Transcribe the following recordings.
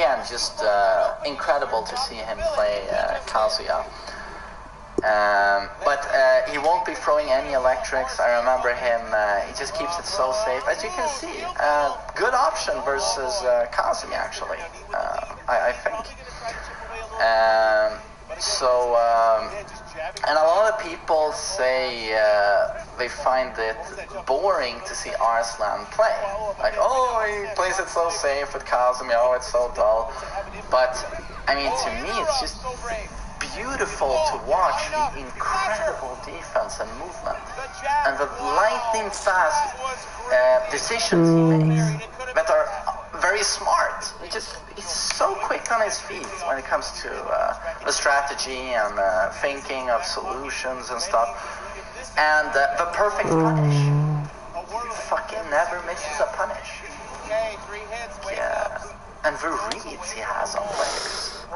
again, just incredible to see him play Kazuya. But he won't be throwing any electrics. I remember him, he just keeps it so safe. As you can see, good option versus Kazumi, actually, I think. And a lot of people say they find it boring to see Arslan play. Like, oh, he plays it so safe with Kazumi, oh, it's so dull. But, I mean, to me, it's just beautiful to watch the incredible defense and movement. And the lightning fast decisions he makes that are very smart. He's so quick on his feet when it comes to the strategy and thinking of solutions and stuff. And the perfect punish. Fucking never misses a punish. Yeah. And the reads he has on players.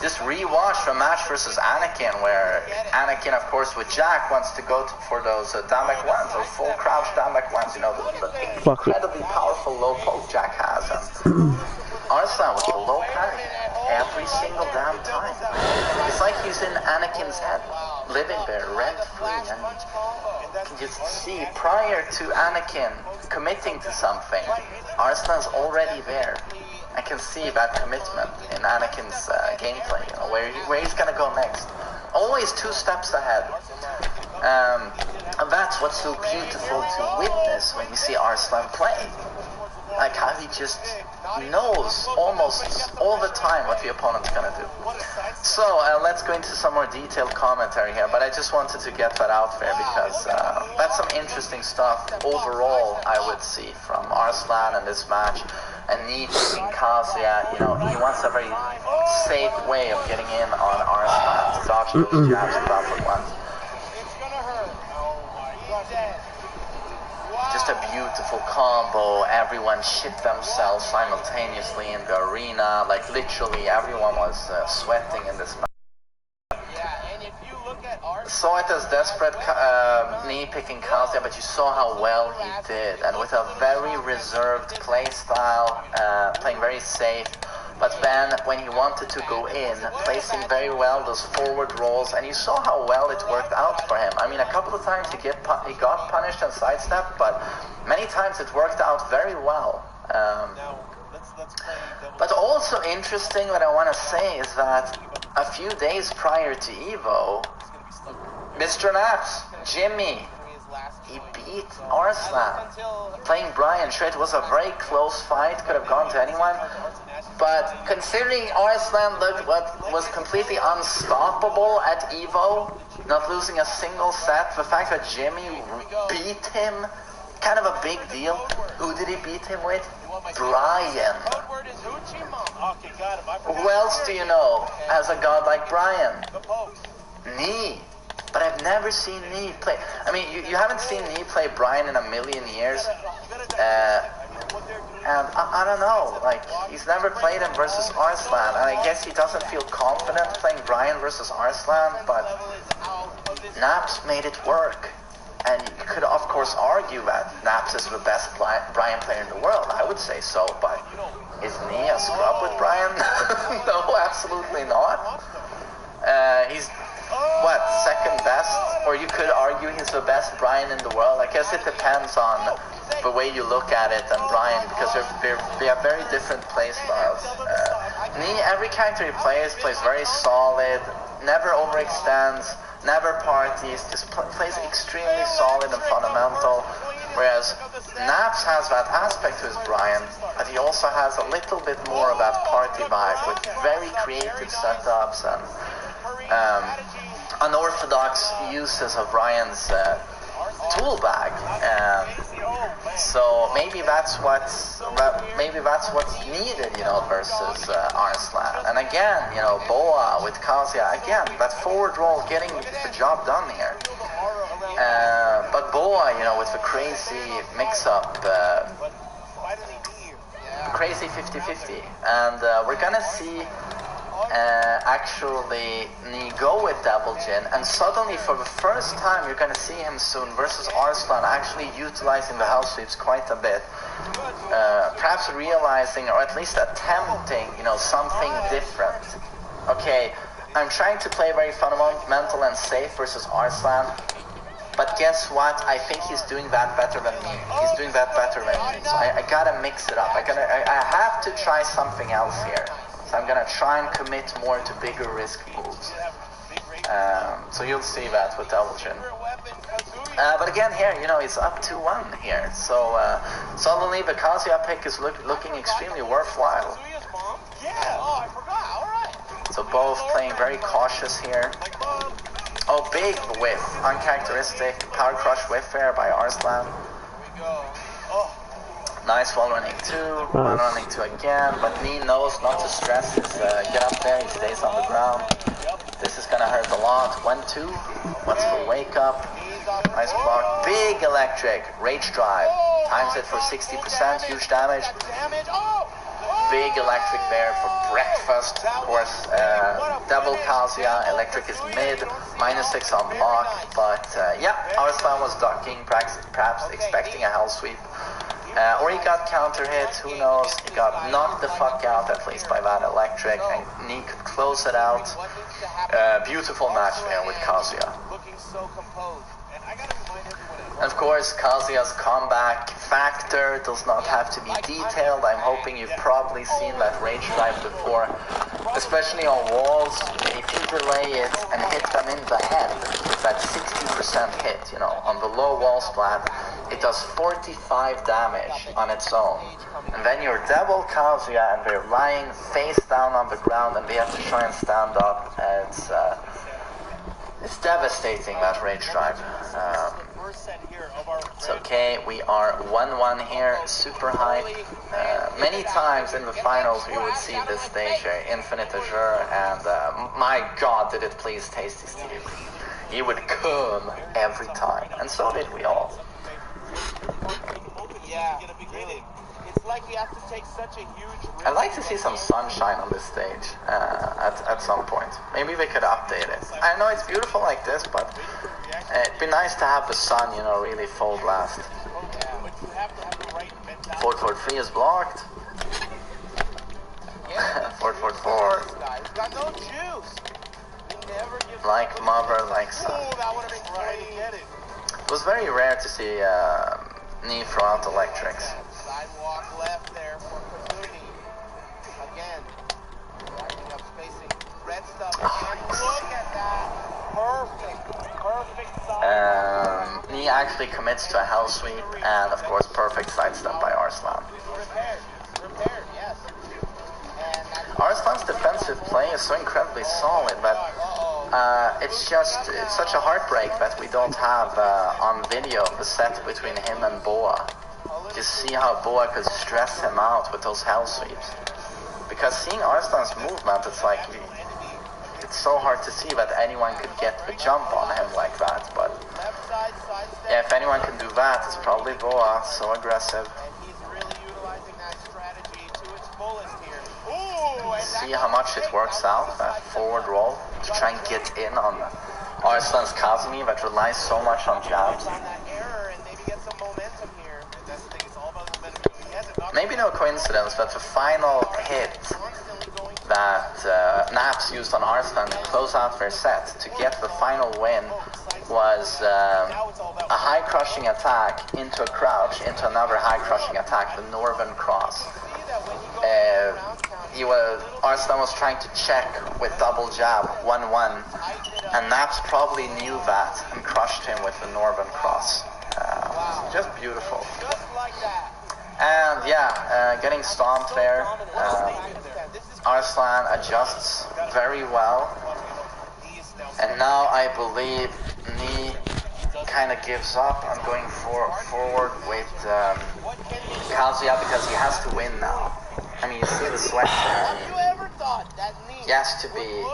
Just rewatch the match versus Anakin, where Anakin, of course, with Jack, wants to go for those Damek ones, those full crouch Damek ones, you know, the incredibly powerful low poke Jack has. And Arslan with the low parry every single damn time. It's like he's in Anakin's head, living there rent-free, and you can just see, prior to Anakin committing to something, Arslan's already there. I can see that commitment in Anakin's gameplay, you know, where he's gonna go next. Always 2 steps ahead. And that's what's so beautiful to witness when you see Arslan play. Like how he just knows almost all the time what the opponent's gonna do. So let's go into some more detailed commentary here, but I just wanted to get that out there because that's some interesting stuff overall, I would see, from Arslan in this match. And Neat in Kazuya, you know, he wants a very safe way of getting in on Arslan to dodge those jabs and backward ones. Just a beautiful combo. Everyone shit themselves simultaneously in the arena. Like literally everyone was sweating in this match. Saw it as desperate knee picking Kazuya, but you saw how well he did, and with a very reserved play style, playing very safe. But then when he wanted to go in, placing very well those forward rolls, and you saw how well it worked out for him. I mean, a couple of times he got punished and sidestepped, but many times it worked out very well. But also interesting, what I want to say is that a few days prior to EVO, Mr. Naps, Jimmy, he beat Arslan. Playing Brian, sure, it was a very close fight, could have gone to anyone. But considering Arslan looked what was completely unstoppable at EVO, not losing a single set, the fact that Jimmy beat him, kind of a big deal. Who did he beat him with? Brian. Who else do you know as a god like Brian? Nee. But I've never seen Nee play. I mean, you haven't seen Nee play Brian in a million years. And I don't know, like, he's never played him versus Arslan, and I guess he doesn't feel confident playing Brian versus Arslan, but Naps made it work. And you could, of course, argue that Naps is the best Brian player in the world. I would say so, but is Nee a scrub with Brian? No, absolutely not. He's, what, second best? Or you could argue he's the best Brian in the world. I guess it depends on the way you look at it and Brian, because they have very different play styles. Nee, every character he plays very solid, never overextends, never parties, just plays extremely solid and fundamental. Whereas Naps has that aspect to his Brian, but he also has a little bit more of that party vibe with very creative setups and unorthodox uses of Brian's tool bag. So maybe that's what's needed, you know, versus Arslan. And again, you know, Boa with Kazuya, again, that forward roll getting the job done here. But Boa, you know, with the crazy mix-up, crazy 50-50. And we're gonna see actually Nee go with Double Jin, and suddenly for the first time you're going to see him soon versus Arslan actually utilizing the house sweeps quite a bit. perhaps realizing or at least attempting, something different. Okay, I'm trying to play very fundamental and safe versus Arslan, but guess what? I think he's doing that better than me. He's doing that better than me. So I gotta mix it up. I have to try something else here. So I'm gonna try and commit more to bigger risk moves. So you'll see that with Double Chin. But again here, it's up 2-1 here. So suddenly the Kazuya pick is looking extremely worthwhile. So both playing very cautious here. Oh, big whiff. Uncharacteristic power crush whiff there by Arslan. Nice wall running 2. Wall running 2 again. But Knee knows not to stress his get up there. He stays on the ground. This is gonna hurt a lot. 1-2. What's the wake up? Nice block. Big electric. Rage drive. Times it for 60%. Huge damage. Big electric there for breakfast. Of course, double Kazuya. Electric is mid. -6 on block. But yeah, Arslan was ducking, perhaps expecting a hell sweep. Or he got counter hit, who knows. He got knocked the fuck out at least by that electric, and Knee could close it out. Beautiful match there with Kazuya. And of course, Kazuya's comeback factor does not have to be detailed. I'm hoping you've probably seen that rage drive before, especially on walls. If you delay it and hit them in the head, that 60% hit, on the low wall splat, it does 45 damage on its own. And then you're double Kazuya and they're lying face down on the ground and they have to try and stand up. It's devastating, that rage drive. It's okay, we are 1-1 here, super high. Many times in the finals we would see this stage here, Infinite Azure, and my god did it please Tasty Steve. He would come every time, and so did we all. Yeah, it's like you have to take such a huge risk. I'd like to see some sunshine on this stage at some point. Maybe they could update it. I know it's beautiful like this, but it'd be nice to have the sun, really full blast. Forward 3 is blocked. Forward 4. Like mother, like son. It was very rare to see Knee throw out electrics. Sidewalk left there for Kazumi. Again, racking up spacing. Red stuff. Look at that. Perfect side. Knee actually commits to a hell sweep, and of course perfect sidestep by Arslan. Repaired, yes. Arslan's defensive play is so incredibly solid, but it's such a heartbreak that we don't have on video the set between him and Boa. Just see how Boa could stress him out with those hell sweeps. Because seeing Arslan's movement, it's so hard to see that anyone could get the jump on him like that. But yeah, if anyone can do that, it's probably Boa. So aggressive. See how much it works out, that forward roll, to try and get in on Arslan's Kazumi that relies so much on jabs. Maybe no coincidence that the final hit that Naps used on Arslan to close out their set to get the final win was a high crushing attack into a crouch, into another high crushing attack, the Northern Cross. Arslan was trying to check with double jab, 1-1, and Naps probably knew that and crushed him with the Northern Cross. Just beautiful. And yeah, getting stomped there. Arslan adjusts very well. And now I believe Knee kind of gives up on going forward with Kazuya because he has to win now. I mean, you see the sweat there. He has to be.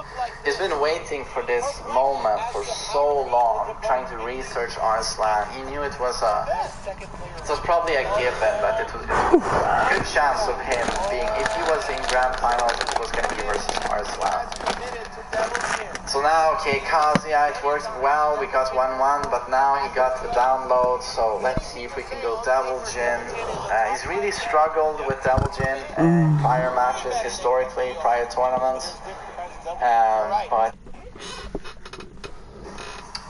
He's been waiting for this moment for so long, trying to research Arslan. He knew it was probably a given that it was going to good chance of him being, if he was in grand finals, it was going to be versus Arslan. So now, okay, Kazuya, it worked well, we got 1-1, but now he got the download, so let's see if we can go Devil Jin. He's really struggled with Devil Jin in prior matches, historically, prior tournaments, but...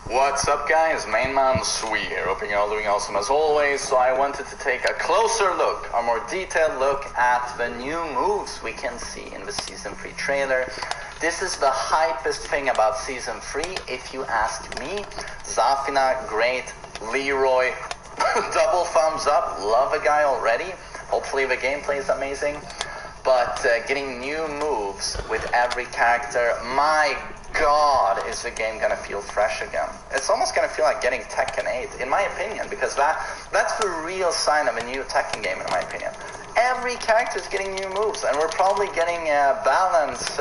What's up guys, Mainman Sui here, hoping you're all doing awesome as always. So I wanted to take a closer look, a more detailed look at the new moves we can see in the Season 3 trailer. This is the hypest thing about Season 3, if you ask me. Zafina, great. Leroy, double thumbs up, love the guy already. Hopefully the gameplay is amazing. But getting new moves with every character, my God, is the game gonna feel fresh again. It's almost gonna feel like getting Tekken 8, in my opinion, because that's the real sign of a new Tekken game, in my opinion. Every character is getting new moves, and we're probably getting balance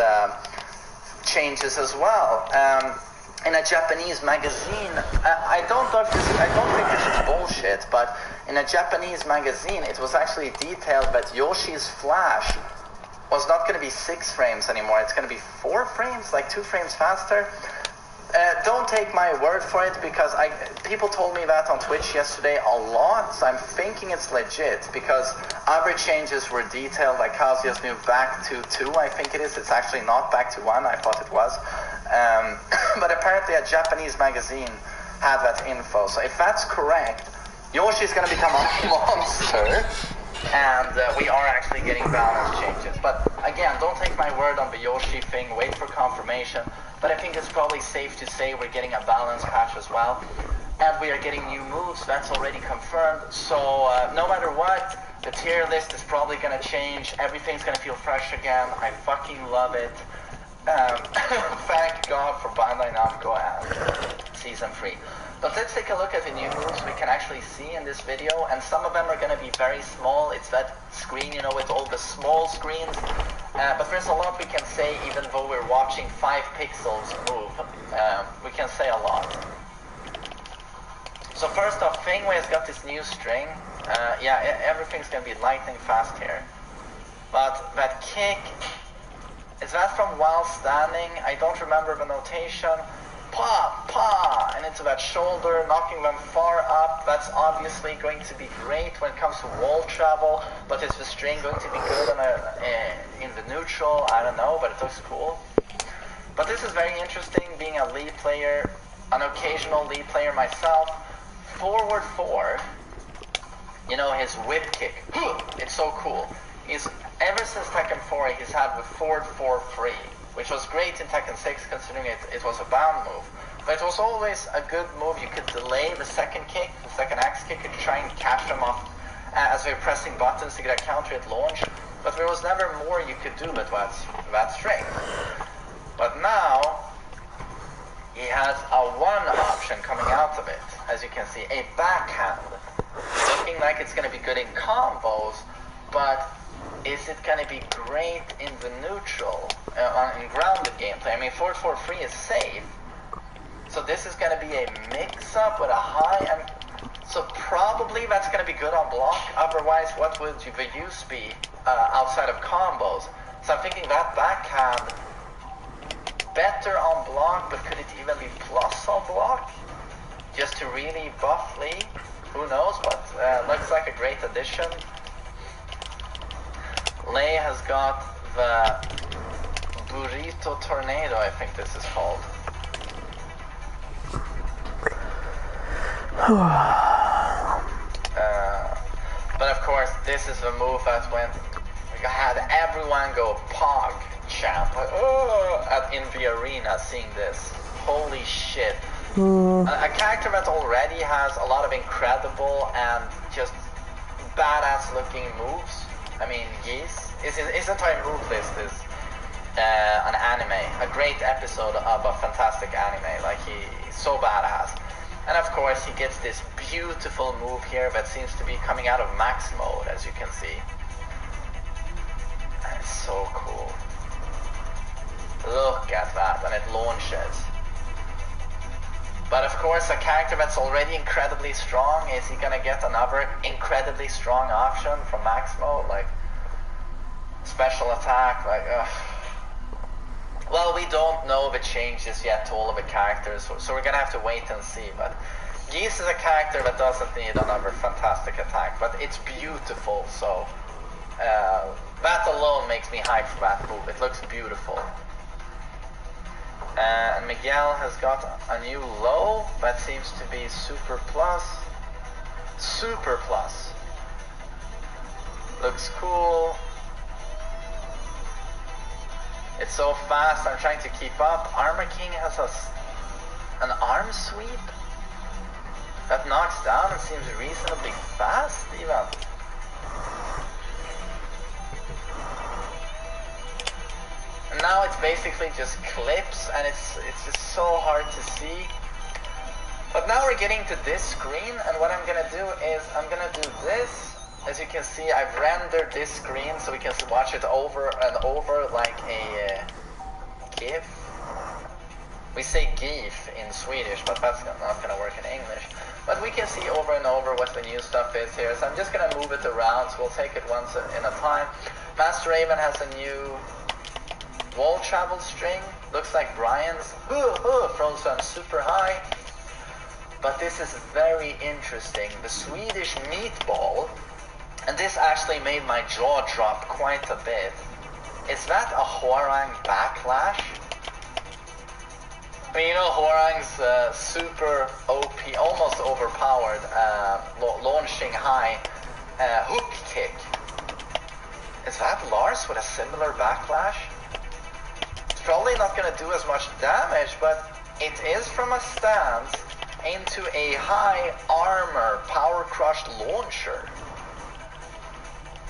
changes as well. In a Japanese magazine, I don't think this is bullshit, but in a Japanese magazine, it was actually detailed that Yoshi's flash was not going to be 6 frames anymore. It's going to be 4 frames, like 2 frames faster. Don't take my word for it, because people told me that on Twitch yesterday a lot, so I'm thinking it's legit, because other changes were detailed, like Kazuya's moved back to 2, I think it is. It's actually not back to 1, I thought it was. But apparently a Japanese magazine had that info. So if that's correct, Yoshi's going to become a monster, and we are actually getting balance changes. But again, don't take my word on the Yoshi thing, wait for confirmation. But I think it's probably safe to say we're getting a balance patch as well. And we are getting new moves, that's already confirmed. So no matter what, the tier list is probably going to change. Everything's going to feel fresh again. I fucking love it. Thank God for Bandai Namco and Season 3. But let's take a look at the new moves we can actually see in this video, and some of them are going to be very small. It's that screen, you know, with all the small screens. But there's a lot we can say, even though we're watching 5 pixels move. We can say a lot. So first off, Fengwei has got this new string. Yeah, everything's going to be lightning fast here. But that kick, is that from while standing? I don't remember the notation. Pa, pa, and into that shoulder, knocking them far up. That's obviously going to be great when it comes to wall travel, but is the string going to be good in the neutral? I don't know, but it looks cool. But this is very interesting, being a Lee player, an occasional Lee player myself. Forward 4, you know, his whip kick, it's so cool. Ever since Tekken 4, he's had the forward 4-3. Which was great in Tekken 6, considering it was a bound move. But it was always a good move. You could delay the second kick, the second axe kick, and try and catch them off as they were pressing buttons to get a counter at launch. But there was never more you could do with that string. But now, he has a 1 option coming out of it. As you can see, a backhand. Looking like it's going to be good in combos, but is it going to be great in the neutral, in grounded gameplay? I mean, 4-4-3 is safe. So this is going to be a mix-up with a high, and so probably that's going to be good on block. Otherwise, what would the use be outside of combos? So I'm thinking that backhand, better on block, but could it even be plus on block? Just to really buff Lee? Who knows, but looks like a great addition. Lei has got the Burrito Tornado, I think this is called. But of course, this is the move that when we had everyone go Pog champ in the arena seeing this. Holy shit. A character that already has a lot of incredible and just badass looking moves. I mean, yes, his entire move list is an anime, a great episode of a fantastic anime. Like, he's so badass. And of course, he gets this beautiful move here that seems to be coming out of max mode, as you can see. And it's so cool. Look at that, and it launches. But of course, a character that's already incredibly strong, is he gonna get another incredibly strong option from max mode? Like, special attack, like, well, we don't know the changes yet to all of the characters, so we're gonna have to wait and see. But Geese is a character that doesn't need another fantastic attack, but it's beautiful, so that alone makes me hyped for that move. It looks beautiful. And Miguel has got a new low that seems to be Super Plus. Super Plus. Looks cool. It's so fast, I'm trying to keep up. Armor King has an arm sweep that knocks down and seems reasonably fast even. And now it's basically just clips, and it's just so hard to see. But now we're getting to this screen, and what I'm gonna do is I'm gonna do this. As you can see, I've rendered this screen so we can watch it over and over like a GIF. We say GIF in Swedish, but that's not gonna work in English. But we can see over and over what the new stuff is here. So I'm just gonna move it around, so we'll take it once in a time. Master Raven has a new wall travel string. Looks like Brian's throws them super high. But this is very interesting. The Swedish meatball, and this actually made my jaw drop quite a bit. Is that a Hwoarang backlash? I mean, you know, Hwoarang's super OP, almost overpowered, launching high hook kick. Is that Lars with a similar backlash? It's probably not going to do as much damage, but it is from a stance into a high armor power crushed launcher.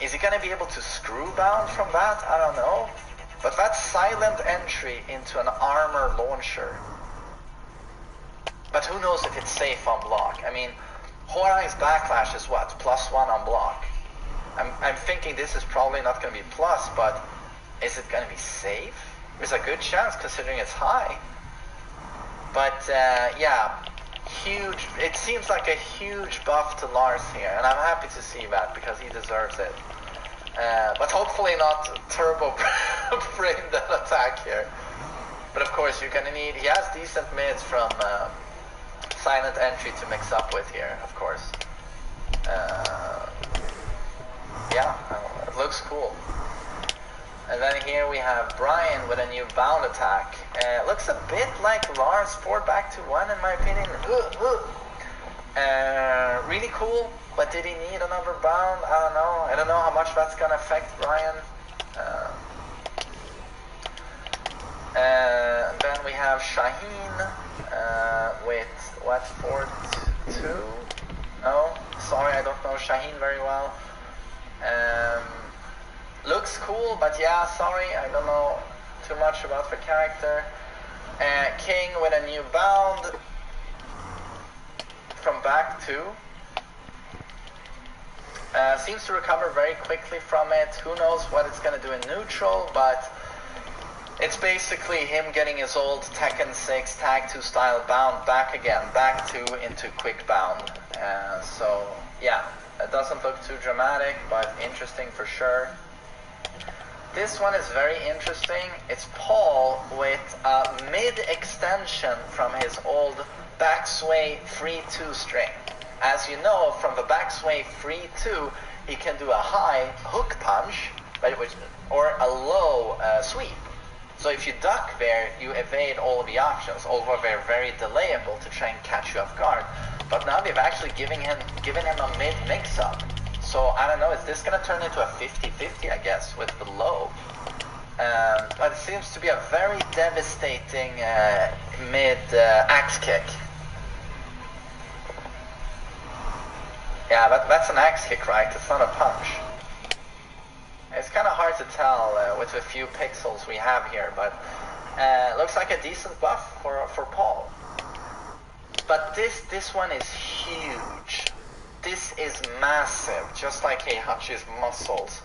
Is he going to be able to screw bound from that? I don't know. But that's silent entry into an armor launcher. But who knows if it's safe on block? I mean, Hwoarang's backlash is what? +1 on block. I'm thinking this is probably not going to be plus, but is it going to be safe? There's a good chance considering it's high. But yeah, huge. It seems like a huge buff to Lars here, and I'm happy to see that because he deserves it. But hopefully not turbo bring that attack here. But of course you're gonna need, he has decent mids from silent entry to mix up with here, of course. Yeah, it looks cool. And then here we have Brian with a new bound attack. Looks a bit like Lars 4 back to 1 in my opinion. Really cool, but did he need another bound? I don't know. I don't know how much that's gonna affect Brian. Then we have Shaheen with what, 4-2? No, sorry, I don't know Shaheen very well. Looks cool, but yeah, sorry, I don't know too much about the character. King with a new bound from back 2. Seems to recover very quickly from it. Who knows what it's going to do in neutral, but it's basically him getting his old Tekken 6 Tag 2 style bound back again, back 2 into quick bound. So yeah, it doesn't look too dramatic, but interesting for sure. This one is very interesting. It's Paul with a mid-extension from his old backsway 3-2 string. As you know, from the backsway 3-2, he can do a high hook punch, or a low sweep. So if you duck there, you evade all of the options, although they're very delayable to try and catch you off guard. But now they've actually given him a mid mix-up. So I don't know, is this going to turn into a 50-50, I guess, with the low? But it seems to be a very devastating mid axe kick. Yeah, that's an axe kick, right? It's not a punch. It's kind of hard to tell with the few pixels we have here, but looks like a decent buff for Paul. But this one is huge. This is massive, just like Heihachi's muscles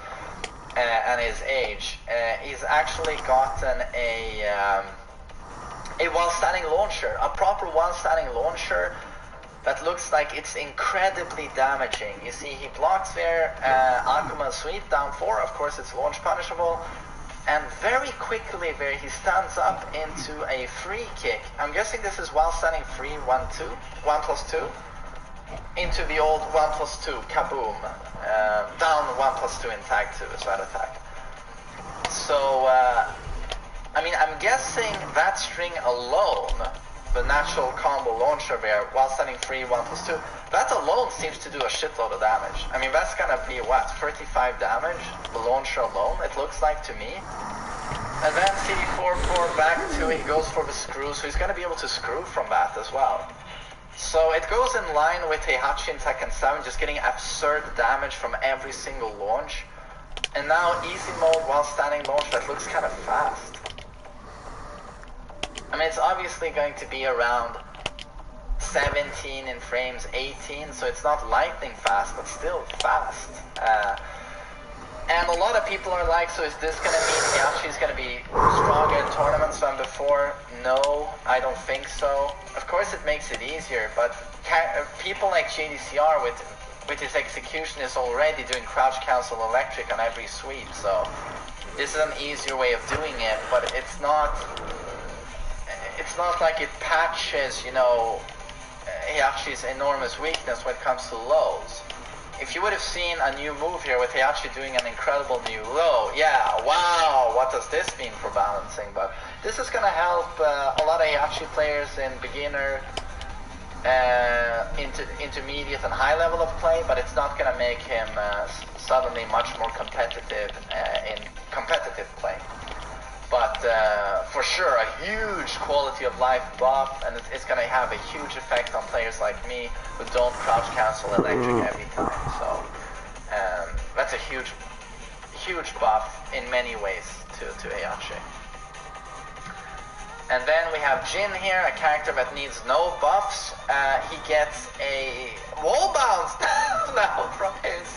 and his age. He's actually gotten a a while-standing launcher, a proper while-standing launcher that looks like it's incredibly damaging. You see, he blocks there, Akuma sweep, down 4, of course it's launch punishable, and very quickly there he stands up into a free kick. I'm guessing this is while-standing free 1-2, 1+2, into the old 1+2, kaboom, down 1+2 in tag 2 is that attack. So, I mean, I'm guessing that string alone, the natural combo launcher there, while standing free 1+2, that alone seems to do a shitload of damage. I mean, that's gonna be what, 35 damage, the launcher alone, it looks like to me. And then CD4 back to, he goes for the screw, so he's gonna be able to screw from that as well. So it goes in line with Heihachi in Tekken 7, just getting absurd damage from every single launch. And now easy mode while standing launch that looks kind of fast. I mean, it's obviously going to be around 17 in frames 18, so it's not lightning fast, but still fast. And a lot of people are like, so is this going to mean Heihachi's going to be stronger in tournaments than before? No, I don't think so. Of course it makes it easier, but people like JDCR with his execution is already doing crouch cancel electric on every sweep, so this is an easier way of doing it, but it's not like it patches, you know, Heihachi's enormous weakness when it comes to lows. If you would have seen a new move here with Heihachi doing an incredible new low, yeah, wow, what does this mean for balancing? But this is going to help a lot of Heihachi players in beginner, intermediate and high level of play, but it's not going to make him suddenly much more competitive in competitive play. But for sure, a huge quality of life buff, and it's going to have a huge effect on players like me who don't crouch cancel electric every time. So that's a huge buff in many ways to Heihachi. And then we have Jin here, a character that needs no buffs. He gets a wall bounce now from his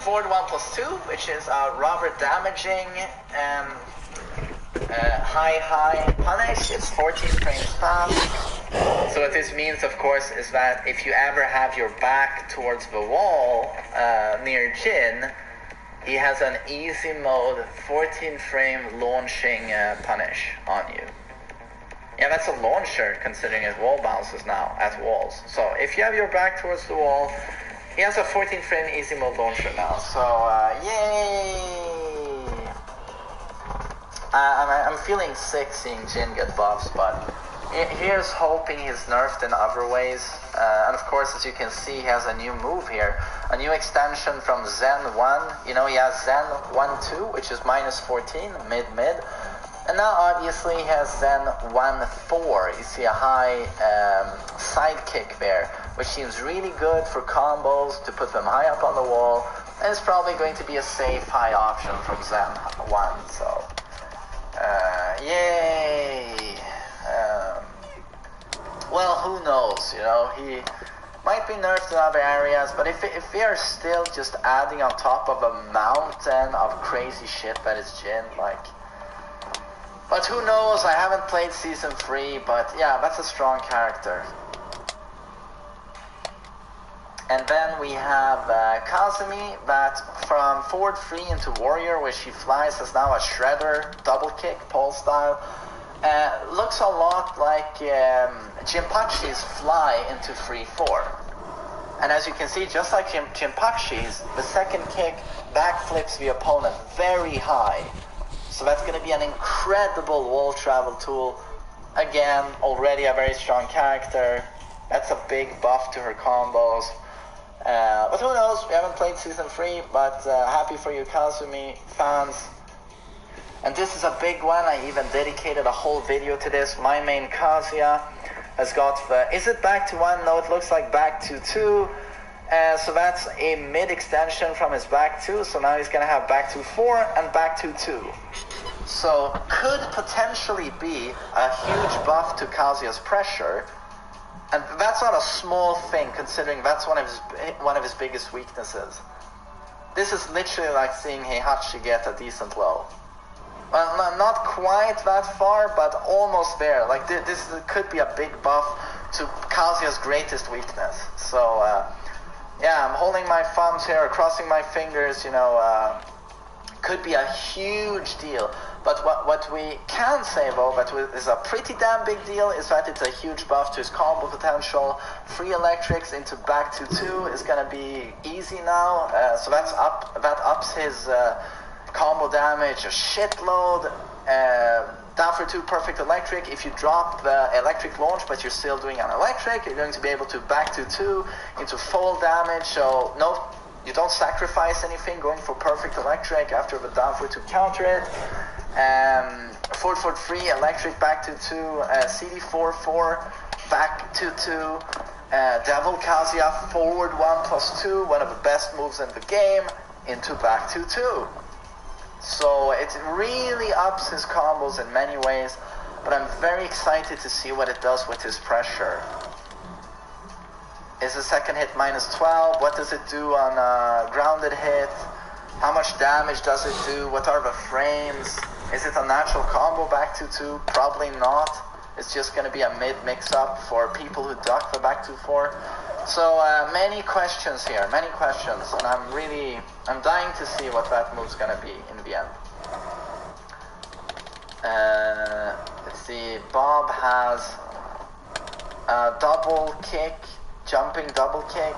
forward 1+2, which is rather damaging. High punish. It's 14 frames fast. So what this means, of course, is that if you ever have your back towards the wall near Jin, he has an easy mode 14 frame launching punish on you. Yeah, that's a launcher considering his wall bounces now at walls. So if you have your back towards the wall, he has a 14 frame easy mode launcher now. So yay! I'm feeling sick seeing Jin get buffs, but here's hoping he's nerfed in other ways. And of course, as you can see, he has a new move here. A new extension from Zen 1. You know, he has Zen 1-2, which is -14, mid-mid. And now obviously he has Zen 1-4. You see a high side kick there, which seems really good for combos to put them high up on the wall. And it's probably going to be a safe high option from Zen 1, so... yay! Well, who knows, you know, he might be nerfed in other areas, but if they are still just adding on top of a mountain of crazy shit that is Jin, like... But who knows, I haven't played Season 3, but yeah, that's a strong character. And then we have Kazumi, that from forward 3 into warrior, where she flies, has now a shredder, double kick, pole style. Looks a lot like Jinpachi's fly into 3-4. And as you can see, just like Jinpachi's, the second kick backflips the opponent very high. So that's going to be an incredible wall travel tool. Again, already a very strong character. That's a big buff to her combos. But who knows, we haven't played Season 3, but happy for you Kazumi fans. And this is a big one, I even dedicated a whole video to this. My main Kazuya has got the, is it back to 1? No, it looks like back to 2. So that's a mid extension from his back 2, so now he's going to have back to 4 and back to 2. So could potentially be a huge buff to Kazuya's pressure. And that's not a small thing, considering that's one of his biggest weaknesses. This is literally like seeing Heihachi get a decent low. Well, not quite that far, but almost there. Like this could be a big buff to Kazuya's greatest weakness. So yeah, I'm holding my thumbs here, crossing my fingers. Could be a huge deal. But what we can say though, that is a pretty damn big deal, is that it's a huge buff to his combo potential. 3 electrics into back to 2 is gonna be easy now. So that ups his combo damage a shitload. Down for 2 perfect electric. If you drop the electric launch but you're still doing an electric, you're going to be able to back to 2 into full damage. So no, you don't sacrifice anything going for perfect electric after the down for 2 counter it. Forward for 3 electric back to 2, CD 4 back to 2, Devil Kazuya forward 1+2, one of the best moves in the game, into back to 2. So it really ups his combos in many ways, but I'm very excited to see what it does with his pressure. Is the second hit -12? What does it do on a grounded hit? How much damage does it do? What are the frames? Is it a natural combo back to 2? Probably not. It's just going to be a mid mix-up for people who duck the back to 4. So many questions here, many questions, and I'm dying to see what that move's going to be in the end. Let's see, Bob has a double kick, jumping double kick.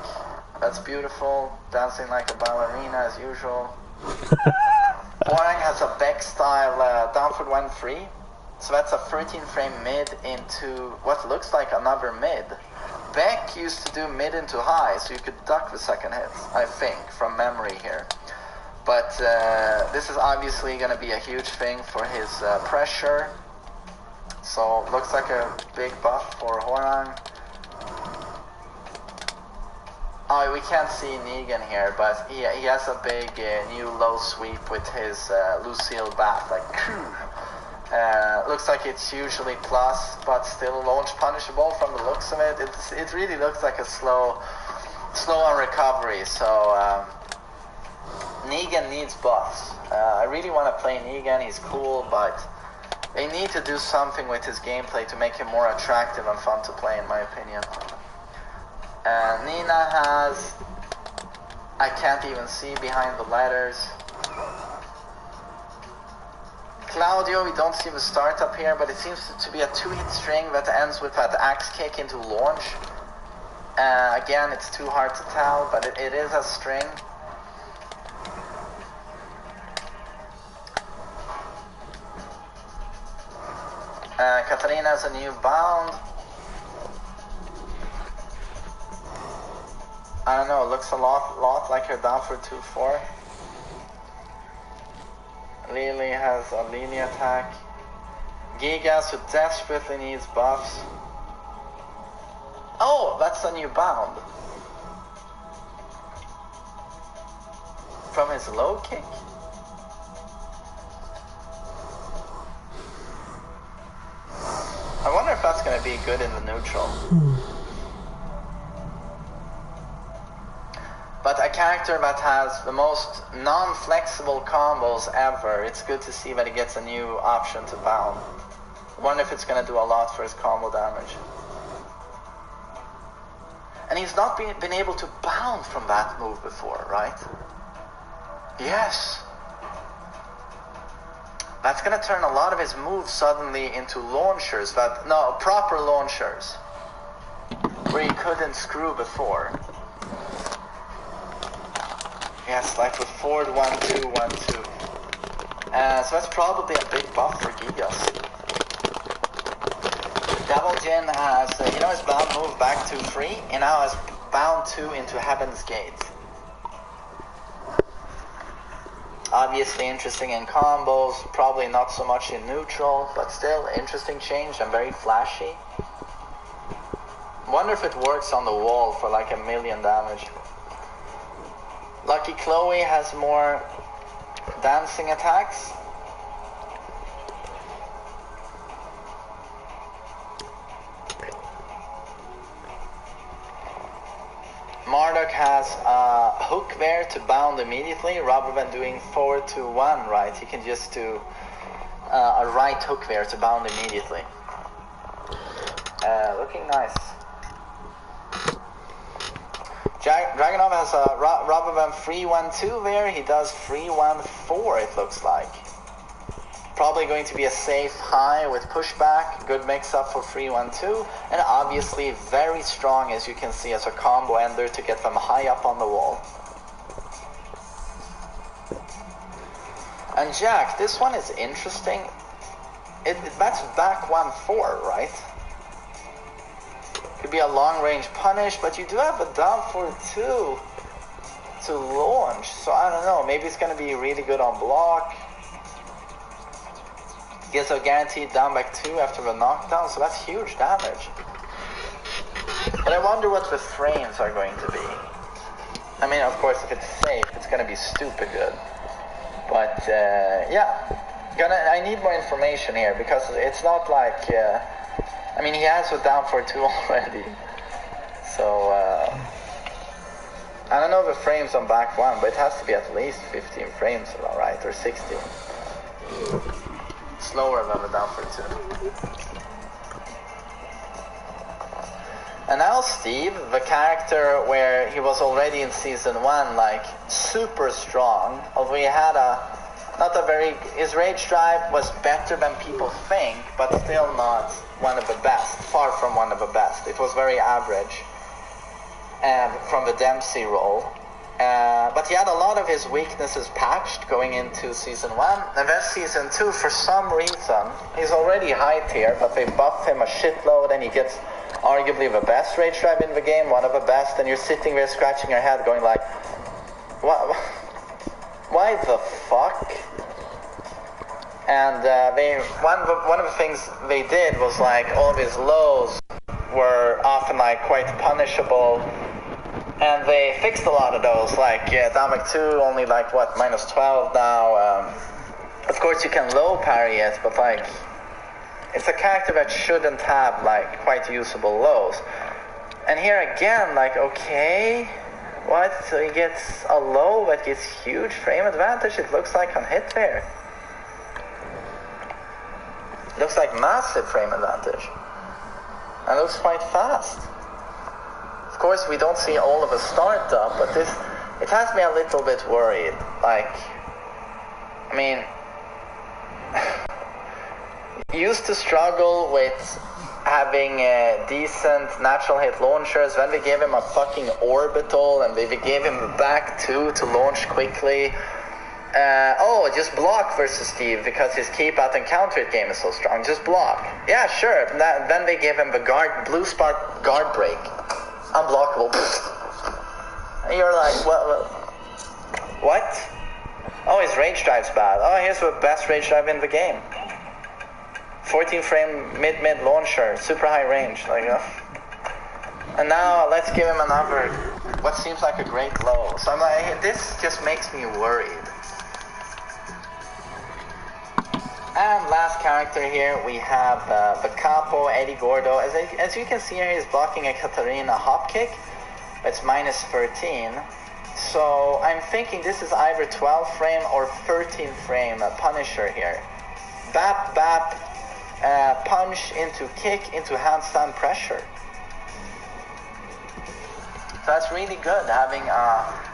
That's beautiful, dancing like a ballerina as usual. Hwoarang has a Beck style down for 1-3. So that's a 13 frame mid into what looks like another mid. Beck used to do mid into high, so you could duck the second hit, I think, from memory here. But this is obviously going to be a huge thing for his pressure. So looks like a big buff for Hwoarang. Oh, we can't see Negan here, but he has a big new low sweep with his Lucille Bath, like looks like it's usually plus, but still launch punishable from the looks of it. It really looks like a slow on recovery. So Negan needs buffs. I really want to play Negan. He's cool, but they need to do something with his gameplay to make him more attractive and fun to play, in my opinion. Nina has, I can't even see behind the letters. Claudio, we don't see the startup here, but it seems to be a 2-hit string that ends with that axe kick into launch. Again, it's too hard to tell, but it is a string. Katarina has a new bound. I don't know, it looks a lot like her down for 2-4. Lily has a Lily attack. Gigas, who desperately needs buffs. Oh, that's a new bound. From his low kick? I wonder if that's going to be good in the neutral. But a character that has the most non-flexible combos ever, it's good to see that he gets a new option to bound. I wonder if it's going to do a lot for his combo damage. And he's not been able to bound from that move before, right? Yes. That's going to turn a lot of his moves suddenly into launchers, proper launchers, where he couldn't screw before. Yes, like with forward 1-2, 1-2. So that's probably a big buff for Gigas. Devil Jin has, his bound move back to 3, and now has bound 2 into Heaven's Gate. Obviously interesting in combos, probably not so much in neutral, but still interesting change and very flashy. Wonder if it works on the wall for like 1,000,000 damage. Lucky Chloe has more dancing attacks. Marduk has a hook there to bound immediately rather than doing forward to 1, right? He can just do a right hook there to bound immediately. Looking nice. Dragunov has a rather than 3-1-2 there, he does 3-1-4 it looks like. Probably going to be a safe high with pushback, good mix up for 3-1-2, and obviously very strong as you can see as a combo ender to get them high up on the wall. And Jack, this one is interesting. That's back 1-4, right? Could be a long-range punish, but you do have a down for 2 to launch. So I don't know, maybe it's going to be really good on block. Gets a guaranteed down back 2 after the knockdown, so that's huge damage. But I wonder what the frames are going to be. I mean, of course, if it's safe, it's going to be stupid good. But yeah, I need more information here because it's not like. I mean, he has a down for 2 already. So I don't know the frames on back 1, but it has to be at least 15 frames, right, or 16. Slower than the down for 2. And now Steve, the character where he was already in season 1, like super strong. Although he had his rage drive was better than people think, but still not one of the best. Far from one of the best. It was very average from the Dempsey role. But he had a lot of his weaknesses patched going into season 1. And then season 2, for some reason, he's already high tier, but they buffed him a shitload and he gets arguably the best rage drive in the game, one of the best, and you're sitting there scratching your head going like, what? Why the fuck? And one of the things they did was like all of his lows were often like quite punishable, and they fixed a lot of those. Like down back 2 only like what -12 now. Of course you can low parry it, but like it's a character that shouldn't have like quite usable lows. And here again, like okay. What? So he gets a low that gets huge frame advantage, it looks like on hit there. Looks like massive frame advantage. And looks quite fast. Of course, we don't see all of a startup, but it has me a little bit worried. Like, I mean, used to struggle with having decent natural hit launchers. Then they gave him a fucking orbital, and they gave him the back 2 to launch quickly. Just block versus Steve because his keep out and counter it game is so strong. Just block. Yeah, sure. Then they gave him the blue spark guard break. Unblockable. And you're like, what? Oh, his rage drive's bad. Oh, here's the best rage drive in the game. 14 frame mid launcher, super high range, like and now let's give him another what seems like a great low. So I'm like, this just makes me worried. And last character here we have the capo Eddie Gordo. As you can see here, he's blocking a Katarina hop kick. It's -13. So I'm thinking this is either 12 frame or 13 frame Punisher here. Bap bap. Punch into kick into handstand pressure. So that's really good, having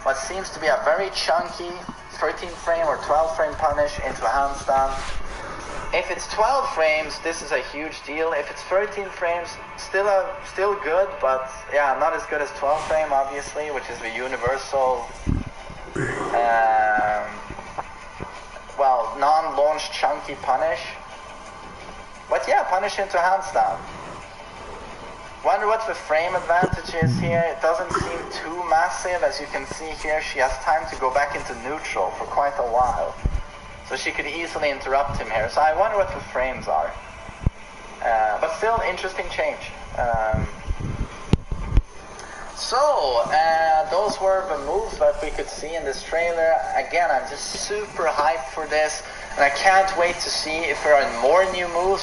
what seems to be a very chunky 13 frame or 12 frame punish into a handstand. If it's 12 frames, this is a huge deal. If it's 13 frames, still good, but yeah, not as good as 12 frame, obviously, which is the universal, non-launch chunky punish. But yeah, punish into handstand. Wonder what the frame advantage is here. It doesn't seem too massive. As you can see here, she has time to go back into neutral for quite a while. So she could easily interrupt him here. So I wonder what the frames are. But still, interesting change. Those were the moves that we could see in this trailer. Again, I'm just super hyped for this. And I can't wait to see if there are more new moves